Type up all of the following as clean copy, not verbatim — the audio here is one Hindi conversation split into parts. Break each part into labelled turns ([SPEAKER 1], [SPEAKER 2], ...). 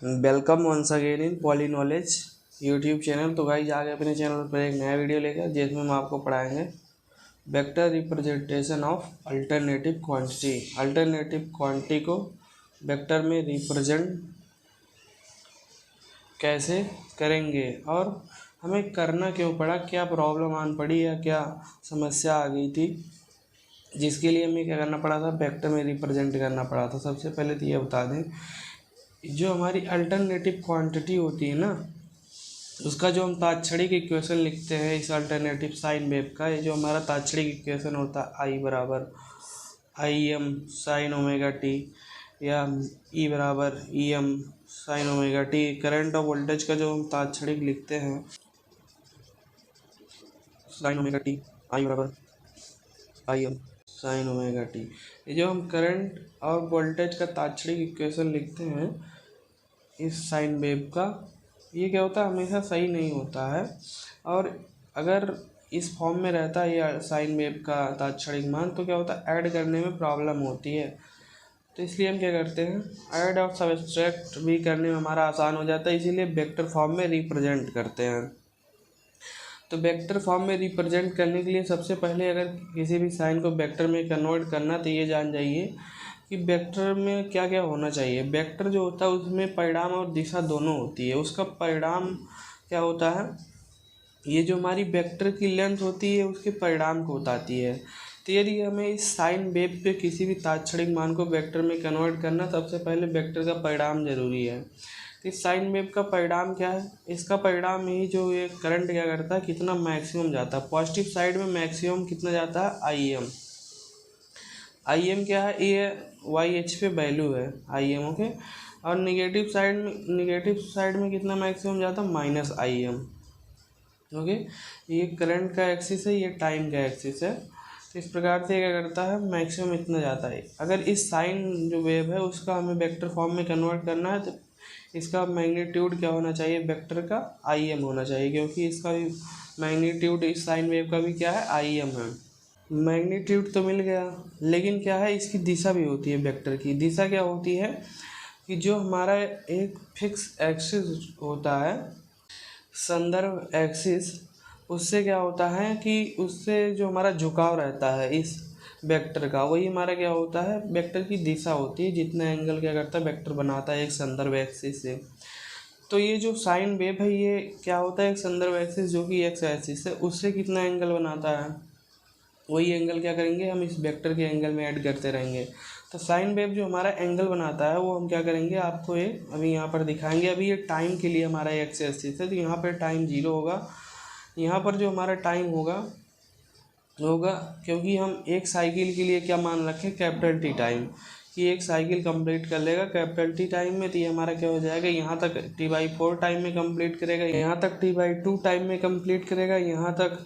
[SPEAKER 1] Welcome once again in Poly Knowledge YouTube channel. तो गाइस आगे अपने चैनल पर एक नया वीडियो लेकर जिसमें हम आपको पढ़ाएंगे vector representation of alternative quantity. Alternative quantity को वेक्टर में रिप्रेजेंट कैसे करेंगे और हमें करना क्यों पड़ा, क्या प्रॉब्लम आन पड़ी या क्या समस्या आ गई थी जिसके लिए हमें क्या करना पड़ा था, वेक्टर में रिप्रेजेंट करना पड़ा था। सबसे पहले तो ये बता दें, जो हमारी अल्टरनेटिव क्वांटिटी होती है ना, उसका जो हम तात्क्षणिक इक्वेशन लिखते हैं इस अल्टरनेटिव साइन वेव का, ये जो हमारा तात्क्षणिक इक्वेशन होता है आई बराबर I m sine omega t या ई बराबर e m sine omega t, current और वोल्टेज का जो हम तात्क्षणिक लिखते हैं साइन ओमेगा टी आई बराबर I m sine omega T, ये जो हम करंट और वोल्टेज का तात्क्षणिक इक्वेशन लिखते हैं इस साइन वेव का, ये क्या होता है, हमेशा सही नहीं होता है। और अगर इस फॉर्म में रहता है ये साइन वेव का तात्क्षणिक मान, तो क्या होता है, ऐड करने में प्रॉब्लम होती है। तो इसलिए हम क्या करते हैं, ऐड और सब्सट्रैक्ट भी करने में हमारा आसान हो जाता है, इसीलिए वेक्टर फॉर्म में रिप्रेजेंट करते हैं। तो वेक्टर फॉर्म में रिप्रेजेंट करने के लिए सबसे पहले अगर किसी भी साइन को वेक्टर में कन्वर्ट करना, तो ये जान जाइए कि वेक्टर में क्या क्या होना चाहिए। वेक्टर जो होता है उसमें परिणाम और दिशा दोनों होती है। उसका परिणाम क्या होता है, ये जो हमारी वेक्टर की लेंथ होती है उसके परिणाम को बताती है। तो यदि हमें इस साइन वेव पे किसी भी तात्क्षणिक मान को वेक्टर में कन्वर्ट करना, सबसे पहले वेक्टर का परिणाम जरूरी है। तो इस साइन वेव का परिणाम क्या है, इसका परिणाम ही जो ये करंट क्या करता है, कितना मैक्सिमम जाता है। पॉजिटिव साइड में मैक्सिमम कितना जाता है, आई एम। आई एम क्या है, ये वाई एच पे वैल्यू है आई एम, ओके। और निगेटिव साइड में कितना मैक्सिमम जाता है, माइनस आई एम, ओके। ये करंट का एक्सिस है, ये टाइम का एक्सिस है। तो इस प्रकार से क्या करता है, मैक्सिमम इतना जाता है। अगर इस साइन जो वेव है उसका हमें वेक्टर फॉर्म में कन्वर्ट करना है, तो इसका मैग्नीट्यूड क्या होना चाहिए, वेक्टर का आई एम होना चाहिए, क्योंकि इसका भी मैग्नीट्यूड इस साइन वेव का भी क्या है, आई एम है। मैग्नीट्यूड तो मिल गया, लेकिन क्या है, इसकी दिशा भी होती है। वेक्टर की दिशा क्या होती है कि जो हमारा एक फिक्स एक्सिस होता है, संदर्भ एक्सिस, उससे क्या होता है कि उससे जो हमारा झुकाव रहता है इस वेक्टर का, वही हमारा क्या होता है, वेक्टर की दिशा होती है। जितना एंगल क्या करता है, वेक्टर बनाता है एक संदर्भ एक्सिस से। तो ये जो साइन वेव है ये क्या होता है, एक संदर्भ एक्सिस जो कि एक्स एक्सिस है, उससे कितना एंगल बनाता है, वही एंगल क्या करेंगे, हम इस वेक्टर के एंगल में ऐड करते रहेंगे। तो साइन वेव जो हमारा एंगल बनाता है वो हम क्या करेंगे, आपको ये अभी यहाँ पर दिखाएंगे। अभी ये टाइम के लिए हमारा एक्स एक्सिस है, तो यहाँ पर टाइम 0 होगा। यहाँ पर जो हमारा टाइम होगा क्योंकि हम एक साइकिल के लिए क्या मान रखें, कैपिटल टी टाइम, कि एक साइकिल कंप्लीट कर लेगा कैपिटल टी टाइम में। तो ये हमारा क्या हो जाएगा, यहाँ तक T/4 टाइम में कंप्लीट करेगा, यहाँ तक T/2 टाइम में कंप्लीट करेगा, यहाँ तक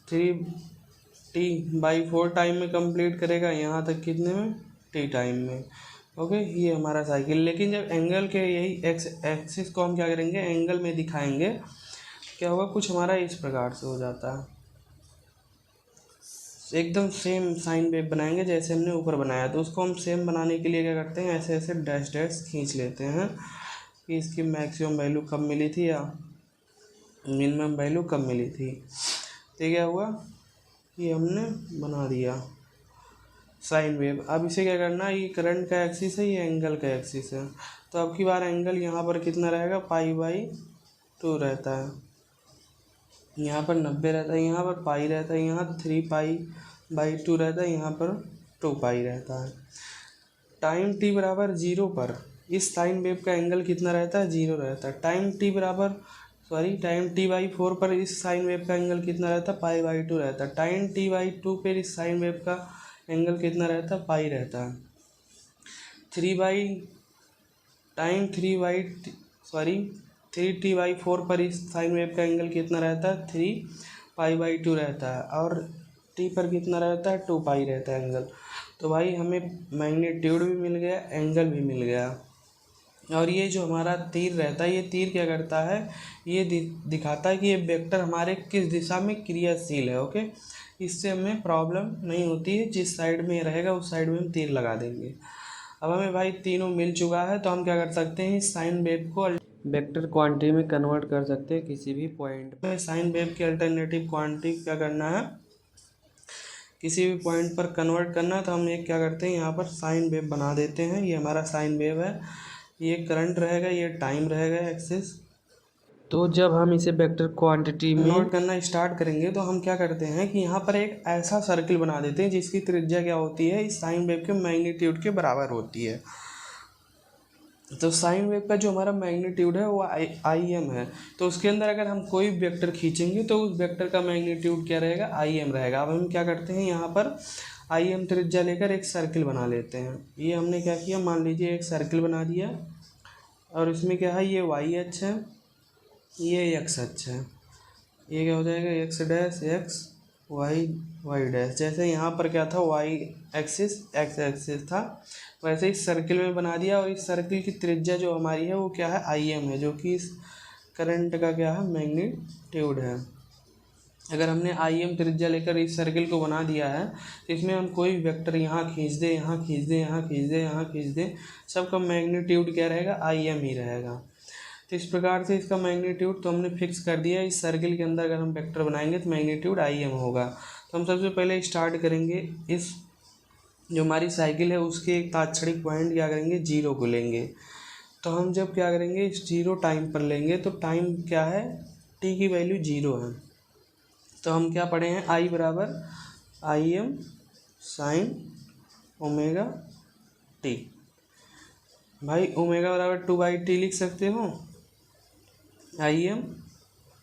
[SPEAKER 1] 3T/4 टाइम में कंप्लीट करेगा, यहाँ तक कितने में, टी टाइम में, ओके। ये हमारा साइकिल। लेकिन जब एंगल के यही एक्स एक्सिस को हम क्या करेंगे, एंगल में दिखाएंगे, क्या होगा, कुछ हमारा इस प्रकार से हो जाता है, एकदम सेम साइन वेव बनाएंगे जैसे हमने ऊपर बनाया। तो उसको हम सेम बनाने के लिए क्या करते हैं, ऐसे ऐसे डैश डैश खींच लेते हैं कि इसकी मैक्सिमम वैल्यू कब मिली थी या मिनिमम वैल्यू कब मिली थी। तो क्या हुआ कि हमने बना दिया साइन वेव। अब इसे क्या करना, ये करंट का एक्सिस है, ये एंगल का एक्सिस है। तो अब की बार एंगल यहाँ पर कितना रहेगा, π/2 रहता है, यहाँ पर 90 रहता है, यहाँ पर पाई रहता है, यहाँ 3π/2 रहता है, यहाँ पर 2π रहता है। टाइम t बराबर 0 पर इस साइन वेव का एंगल कितना रहता है, 0 रहता है। टाइम T/4 पर इस साइन वेव का एंगल कितना रहता है, π/2 रहता है। टाइम T/2 पर इस साइन वेव का एंगल कितना रहता है, पाई रहता है। 3T/4 पर इस साइन वेव का एंगल कितना रहता है, 3π/2 रहता है, और t पर कितना रहता है, 2π रहता है एंगल। तो भाई हमें मैग्नीट्यूड भी मिल गया, एंगल भी मिल गया। और ये जो हमारा तीर रहता है, ये तीर क्या करता है, ये दिखाता है कि ये वेक्टर हमारे किस दिशा में क्रियाशील है, ओके। इससे हमें प्रॉब्लम नहीं होती है, जिस साइड में रहेगा उस साइड में हम तीर लगा देंगे। अब हमें भाई तीनों मिल चुका है, तो हम क्या कर सकते हैं, साइन वेव को वेक्टर क्वांटिटी में कन्वर्ट कर सकते हैं किसी भी पॉइंट पे। साइन वेव की अल्टरनेटिव क्वांटिटी क्या करना है, किसी भी पॉइंट पर कन्वर्ट करना है, तो हम एक क्या करते हैं, यहाँ पर साइन वेव बना देते हैं। ये हमारा साइन वेव है, ये करंट रहेगा, ये टाइम रहेगा एक्सिस। तो जब हम इसे वेक्टर क्वांटिटी में कन्वर्ट करना स्टार्ट करेंगे, तो हम क्या करते हैं कि यहाँ पर एक ऐसा सर्किल बना देते हैं जिसकी त्रिज्या क्या होती है, इस साइन वेव के मैग्नीट्यूड के बराबर होती है। तो साइन वेव का जो हमारा मैग्नीट्यूड है वो आई एम है। तो उसके अंदर अगर हम कोई वेक्टर खींचेंगे तो उस वेक्टर का मैग्नीट्यूड क्या रहेगा, आई एम रहेगा। अब हम क्या करते हैं, यहाँ पर आई एम त्रिज्या लेकर एक सर्किल बना लेते हैं। ये हमने क्या किया, मान लीजिए एक सर्किल बना दिया, और इसमें क्या है, ये वाई अक्ष है, ये एक्स अक्ष है। ये क्या हो जाएगा, x dash x y y dash. जैसे यहाँ पर क्या था, वाई एक्सिस एक्स एक्सिस था, वैसे इस सर्किल में बना दिया। और इस सर्किल की त्रिज्या जो हमारी है वो क्या है, आई एम है, जो कि इस करंट का क्या है, मैग्नीट्यूड है। अगर हमने आई एम त्रिज्या लेकर इस सर्किल को बना दिया है, तो इसमें हम कोई वेक्टर यहाँ खींच दे, यहाँ खींच दे, यहाँ खींच दे, यहाँ खींच दे, सबका मैग्नीट्यूड क्या रहेगा, आई एम ही रहेगा। तो इस प्रकार से इसका मैग्नीट्यूड तो हमने फिक्स कर दिया। इस सर्किल के अंदर अगर हम वेक्टर बनाएंगे तो मैग्नीट्यूड आई एम होगा। तो हम सबसे पहले स्टार्ट करेंगे, इस जो हमारी साइकिल है उसके एक तात्क्षणिक पॉइंट क्या करेंगे, जीरो को लेंगे। तो हम जब क्या करेंगे, इस जीरो टाइम पर लेंगे, तो टाइम क्या है, टी की वैल्यू जीरो है। तो हम क्या पढ़े हैं, आई बराबर I m sine omega T. भाई ओमेगा बराबर 2/t लिख सकते हो। आई एम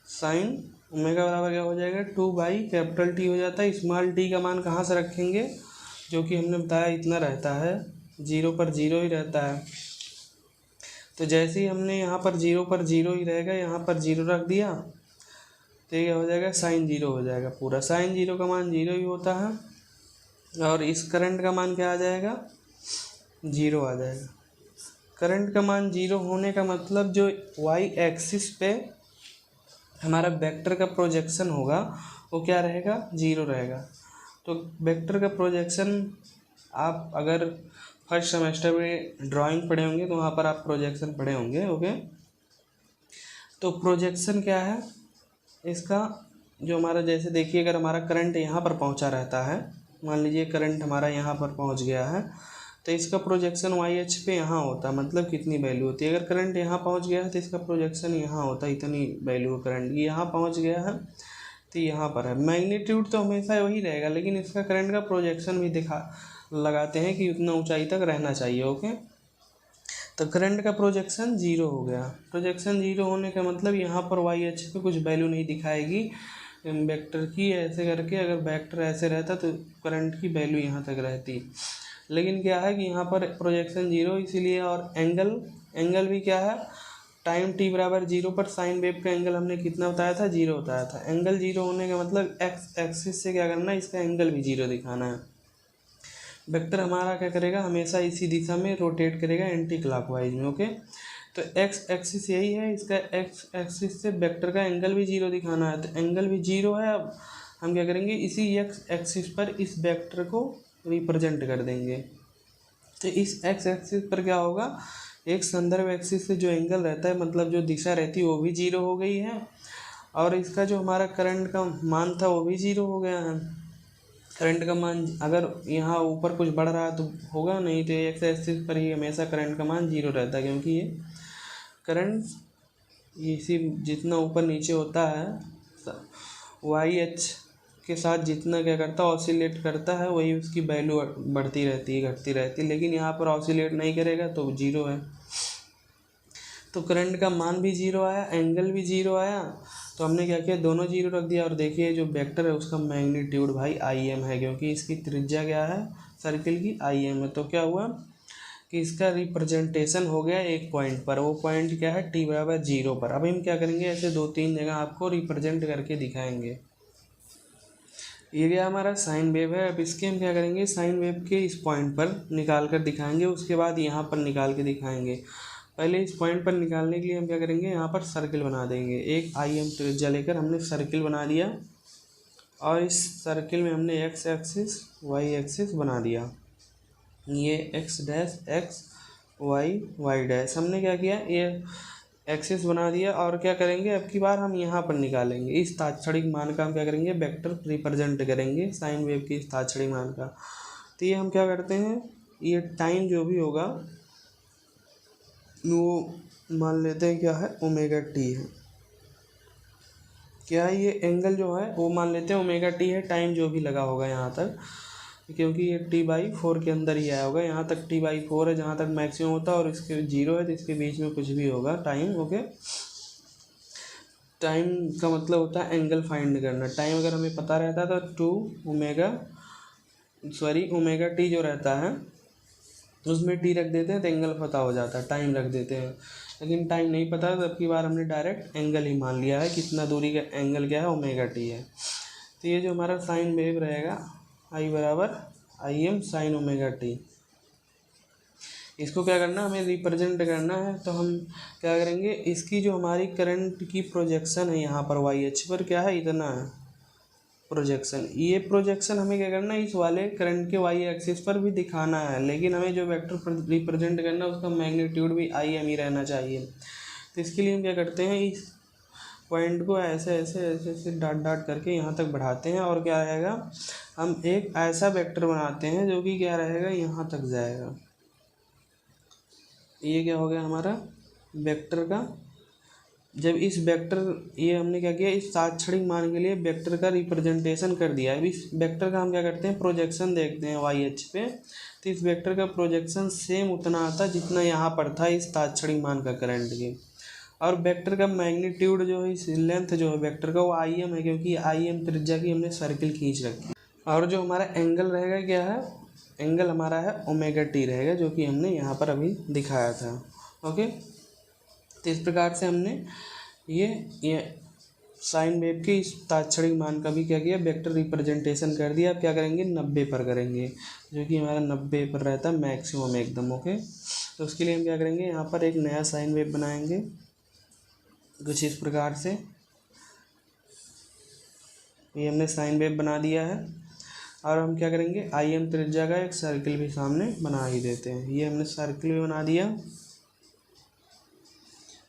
[SPEAKER 1] साइन ओमेगा बराबर क्या हो जाएगा, 2/T हो जाता है। स्मॉल टी का मान कहाँ से रखेंगे, जो कि हमने बताया इतना रहता है, जीरो पर जीरो ही रहता है। तो जैसे ही हमने यहाँ पर जीरो पर जीरो ही रहेगा, यहाँ पर जीरो रख दिया, तो ये हो जाएगा, साइन जीरो हो जाएगा पूरा। साइन जीरो का मान जीरो ही होता है। और इस करंट का मान क्या आ जाएगा, जीरो आ जाएगा। करंट का मान जीरो होने का मतलब जो वाई एक्सिस पे हमारा वेक्टर का प्रोजेक्शन होगा वो क्या रहेगा, जीरो रहेगा। तो वेक्टर का प्रोजेक्शन आप अगर फर्स्ट सेमेस्टर में ड्राइंग पढ़े होंगे तो वहाँ पर आप प्रोजेक्शन पढ़े होंगे, ओके। तो प्रोजेक्शन क्या है इसका, जो हमारा जैसे देखिए, अगर हमारा करंट यहाँ पर पहुँचा रहता है, मान लीजिए करंट हमारा यहाँ पर पहुँच गया है, तो इसका प्रोजेक्शन वाई एच पे यहाँ होता है, मतलब कितनी वैल्यू होती है। अगर करंट यहाँ पहुँच गया है तो इसका प्रोजेक्शन यहाँ होता है, इतनी वैल्यू करंट की। यहाँ पहुँच गया है तो यहाँ पर है। मैग्नीट्यूड तो हमेशा वही रहेगा, लेकिन इसका करंट का प्रोजेक्शन भी लगाते हैं कि उतना ऊंचाई तक रहना चाहिए, ओके। तो करंट का प्रोजेक्शन जीरो हो गया। प्रोजेक्शन जीरो होने का मतलब यहाँ पर वाई एच पे कुछ वैल्यू नहीं दिखाएगी वेक्टर की। ऐसे करके अगर वेक्टर ऐसे रहता तो करंट की वैल्यू यहाँ तक रहती, लेकिन क्या है कि यहाँ पर प्रोजेक्शन जीरो, इसीलिए। और एंगल भी क्या है, टाइम टी बराबर जीरो पर साइन वेव का एंगल हमने कितना बताया था, जीरो बताया था। एंगल जीरो होने का मतलब एक्स एक्सिस से क्या करना है, इसका एंगल भी जीरो दिखाना है। वेक्टर हमारा क्या करेगा, हमेशा इसी दिशा में रोटेट करेगा, एंटी क्लॉकवाइज में, ओके। तो एक्स एक्सिस यही है, इसका एक्स एक्सिस से वेक्टर का एंगल भी जीरो दिखाना है। तो एंगल भी जीरो है। अब हम क्या करेंगे, इसी एक्स एक्सिस पर इस वेक्टर को रिप्रेजेंट कर देंगे। तो इस एक्स एक्सिस पर क्या होगा, एक संदर्भ एक्सिस से जो एंगल रहता है, मतलब जो दिशा रहती है, वो भी जीरो हो गई है। और इसका जो हमारा करंट का मान था वो भी जीरो हो गया है। करंट का मान अगर यहाँ ऊपर कुछ बढ़ रहा है तो होगा नहीं, तो एक्स एक्सिस पर ही हमेशा करंट का मान जीरो रहता है, क्योंकि ये करंट इसी जितना ऊपर नीचे होता है वाई एच के साथ जितना क्या करता है, ऑसिलेट करता है, वही उसकी वैल्यू बढ़ती रहती है, घटती रहती है। लेकिन यहाँ पर ऑसिलेट नहीं करेगा तो जीरो है। तो करंट का मान भी जीरो आया, एंगल भी जीरो आया। तो हमने क्या किया, दोनों जीरो रख दिया। और देखिए जो वेक्टर है उसका मैग्नीट्यूड भाई आई एम है, क्योंकि इसकी त्रिज्या क्या है सर्किल की, आई एम है। तो क्या हुआ कि इसका रिप्रेजेंटेशन हो गया एक पॉइंट पर। वो पॉइंट क्या है, टी बराबर जीरो पर। अब हम क्या करेंगे, ऐसे 2-3 जगह आपको रिप्रेजेंट करके दिखाएंगे। ये गया हमारा साइन वेव है। अब इसके हम क्या करेंगे, साइन वेव के इस पॉइंट पर निकाल कर दिखाएंगे, उसके बाद यहाँ पर निकाल के दिखाएंगे। पहले इस पॉइंट पर निकालने के लिए हम क्या करेंगे, यहाँ पर सर्किल बना देंगे। एक आई एम त्रिज्या लेकर हमने सर्किल बना दिया, और इस सर्किल में हमने एक्स एक्सिस वाई एक्सिस बना दिया। ये x dash x y y dash हमने क्या किया, ये एक्सिस बना दिया। और क्या करेंगे, अब की बार हम यहाँ पर निकालेंगे इस तात्क्षणिक मान का, हम क्या करेंगे वेक्टर रिप्रेजेंट करेंगे साइन वेव की इस तात्क्षणिक मान का। तो ये हम क्या करते हैं, ये टाइम जो भी होगा वो मान लेते हैं क्या है, ओमेगा टी है। क्या है, ये एंगल जो है वो मान लेते हैं ओमेगा टी है। टाइम जो भी लगा होगा यहाँ तक, क्योंकि ये t/4 के अंदर ही आया होगा, यहाँ तक t/4 है जहाँ तक मैक्सिमम होता है, और इसके 0 है तो इसके बीच में कुछ भी होगा टाइम। ओके, टाइम का मतलब होता है एंगल फाइंड करना। टाइम अगर हमें पता रहता है तो ओमेगा टी जो रहता है उसमें टी रख देते हैं तो एंगल पता हो जाता है, टाइम रख देते हैं। लेकिन टाइम नहीं पता है तो अब की बार हमने डायरेक्ट एंगल ही मान लिया है, कितना दूरी का एंगल क्या है, ओमेगा टी है। तो ये जो हमारा साइन वेव रहेगा आई बराबर I m sine omega T, इसको क्या करना, हमें रिप्रेजेंट करना है। तो हम क्या करेंगे, इसकी जो हमारी करंट की प्रोजेक्शन है यहाँ पर वाई एच पर क्या है, इतना है प्रोजेक्शन। ये प्रोजेक्शन हमें क्या करना है, इस वाले करंट के वाई एक्सिस पर भी दिखाना है, लेकिन हमें जो वेक्टर रिप्रेजेंट करना है उसका मैग्नीट्यूड भी आई एम ही रहना चाहिए। तो इसके लिए हम क्या करते हैं, इस पॉइंट को ऐसे ऐसे ऐसे ऐसे डाट डाट करके यहाँ तक बढ़ाते हैं, और क्या रहेगा, हम एक ऐसा वेक्टर बनाते हैं जो कि क्या रहेगा, यहाँ तक जाएगा। ये क्या हो गया हमारा वेक्टर का, जब इस वेक्टर, ये हमने क्या किया, इस तात्क्षणिक मान के लिए वेक्टर का रिप्रेजेंटेशन कर दिया। अब इस वेक्टर का हम क्या करते हैं, प्रोजेक्शन देखते हैं वाई एच पे। तो इस वेक्टर का प्रोजेक्शन सेम उतना आता जितना यहाँ पर था इस तात्क्षणिक मान का करंट के। और वेक्टर का मैग्नीट्यूड जो है, इस लेंथ जो है वेक्टर का, वो आई एम है, क्योंकि आई एम त्रिज्या की हमने सर्किल खींच रखी। और जो हमारा एंगल रहेगा क्या है, एंगल हमारा है ओमेगा टी रहेगा, जो कि हमने यहाँ पर अभी दिखाया था। ओके, तो इस प्रकार से हमने ये साइन वेव के इस तात्क्षणिक मान का भी क्या किया, वेक्टर रिप्रेजेंटेशन कर दिया। अब क्या करेंगे, 90 पर करेंगे, जो कि हमारा 90 पर रहता है मैक्सिमम एकदम। ओके, तो उसके लिए हम क्या करेंगे, यहाँ पर एक नया साइन वेव बनाएंगे कुछ इस प्रकार से। ये हमने साइन वेव बना दिया है, और हम क्या करेंगे, आई एम त्रिज्या का एक सर्किल भी सामने बना ही देते हैं। ये हमने सर्किल भी बना दिया,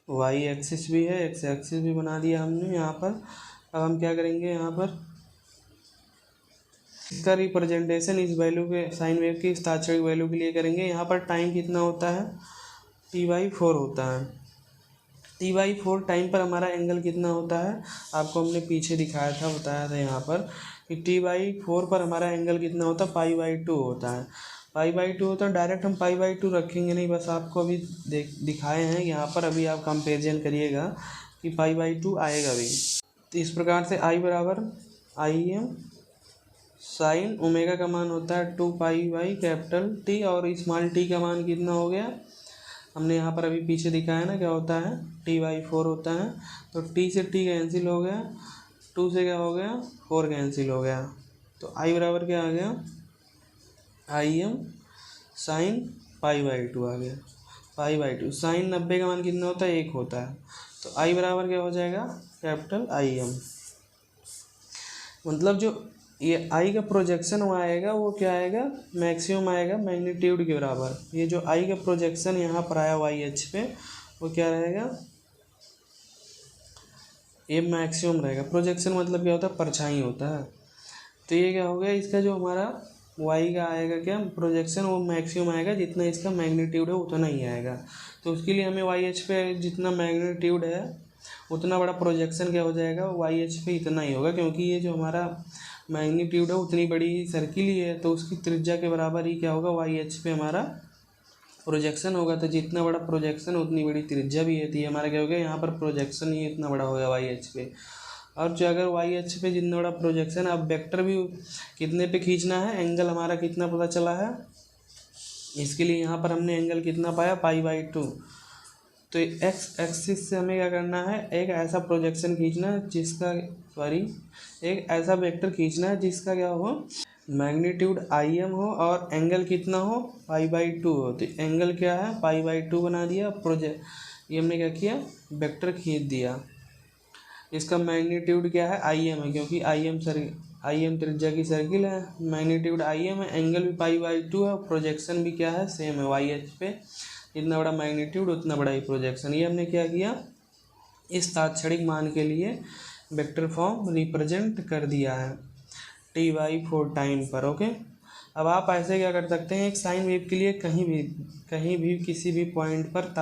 [SPEAKER 1] वाई एक्सिस भी है, एक्स एक्सिस भी बना दिया हमने यहाँ पर। अब हम क्या करेंगे, यहाँ पर इसका रिप्रेजेंटेशन इस वैल्यू के, साइन वेव की इस तात्क्षणिक वैल्यू के लिए करेंगे। यहाँ पर टाइम कितना होता है, t/4 होता है। t/4 टाइम पर हमारा एंगल कितना होता है, आपको हमने पीछे दिखाया था, बताया था यहाँ पर कि t/4 पर हमारा एंगल कितना होता है, π/2 होता है। π/2 होता है, डायरेक्ट हम π/2 रखेंगे नहीं, बस आपको अभी दिखाए हैं यहाँ पर, अभी आप कंपेरिजन करिएगा कि π/2 आएगा भी। तो इस प्रकार से I बराबर आई एम साइन ओमेगा का मान होता है 2π/T, और स्मॉल t का मान कितना हो गया, हमने यहाँ पर अभी पीछे दिखाया ना क्या होता है, t/4 होता है। तो t से t कैंसिल हो गया, 2 से क्या हो गया, 4 कैंसिल हो गया। तो I बराबर क्या आ गया, आई एम साइन π/2 आ गया। π/2 साइन 90 का मान कितना होता है, 1 होता है। तो I बराबर क्या हो जाएगा, कैपिटल आई एम। मतलब जो ये आई का प्रोजेक्शन वो आएगा, वो क्या आएगा, मैक्सिमम आएगा मैग्नीट्यूड के बराबर। ये जो आई का प्रोजेक्शन यहाँ पर आया वाई एच पे, वो क्या रहेगा, ये मैक्सिमम रहेगा। प्रोजेक्शन मतलब क्या होता है, परछाई होता है। तो ये क्या हो गया, इसका जो हमारा वाई का आएगा क्या प्रोजेक्शन, वो मैक्सिमम आएगा, जितना इसका मैग्नीट्यूड है उतना ही आएगा। तो उसके लिए हमें वाई एच पे जितना मैग्नीट्यूड है उतना बड़ा प्रोजेक्शन क्या हो जाएगा, वाई एच पे इतना ही होगा, क्योंकि ये जो हमारा मैग्नीट्यूड है उतनी बड़ी सर्किल ही है, तो उसकी त्रिज्या के बराबर ही क्या होगा, वाई एच पे हमारा प्रोजेक्शन होगा। तो जितना बड़ा प्रोजेक्शन उतनी बड़ी त्रिज्या भी है। तो ये हमारा क्या हो गया, यहाँ पर प्रोजेक्शन ही इतना बड़ा हो गया वाई एच पे। और जो अगर वाई एच पे जितना बड़ा प्रोजेक्शन, अब वेक्टर भी कितने पे खींचना है, एंगल हमारा कितना पता चला है, इसके लिए यहाँ पर हमने एंगल कितना पाया, π/2। तो एक्स एक्सिस से हमें क्या करना है, एक ऐसा प्रोजेक्शन खींचना है जिसका, एक ऐसा वेक्टर खींचना है जिसका क्या हो, मैग्नीट्यूड आई एम हो और एंगल कितना हो, π/2 हो। तो एंगल क्या है, π/2 बना दिया। ये हमने क्या किया, वेक्टर खींच दिया। इसका मैग्नीट्यूड क्या है, आई एम है, क्योंकि आई एम त्रिज्या की सर्किल है, मैग्नीट्यूड आई एम है, एंगल भी π/2 है, प्रोजेक्शन भी क्या है, सेम है, वाई एच पे जितना बड़ा मैग्नीट्यूड उतना बड़ा ही प्रोजेक्शन। ये हमने क्या किया, इस तात्क्षणिक मान के लिए वेक्टर फॉर्म रिप्रेजेंट कर दिया है t/4 टाइम पर। ओके, अब आप ऐसे क्या कर सकते हैं, एक साइन वेव के लिए कहीं भी किसी भी पॉइंट पर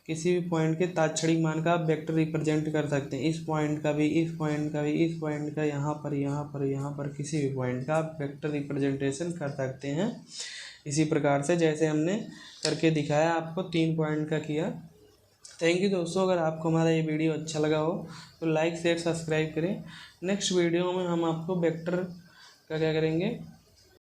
[SPEAKER 1] किसी भी पॉइंट के तात्क्षणिक मान का आप वेक्टर रिप्रेजेंट कर सकते हैं। इस पॉइंट का भी, इस पॉइंट का भी, इस पॉइंट का, यहाँ पर, यहाँ पर, यहाँ पर, किसी भी पॉइंट का आप वेक्टर रिप्रेजेंटेशन कर सकते हैं इसी प्रकार से जैसे हमने करके दिखाया, आपको 3 पॉइंट का किया। थैंक यू दोस्तों, अगर आपको हमारा ये वीडियो अच्छा लगा हो तो लाइक शेयर सब्सक्राइब करें। नेक्स्ट वीडियो में हम आपको वेक्टर का क्या करेंगे,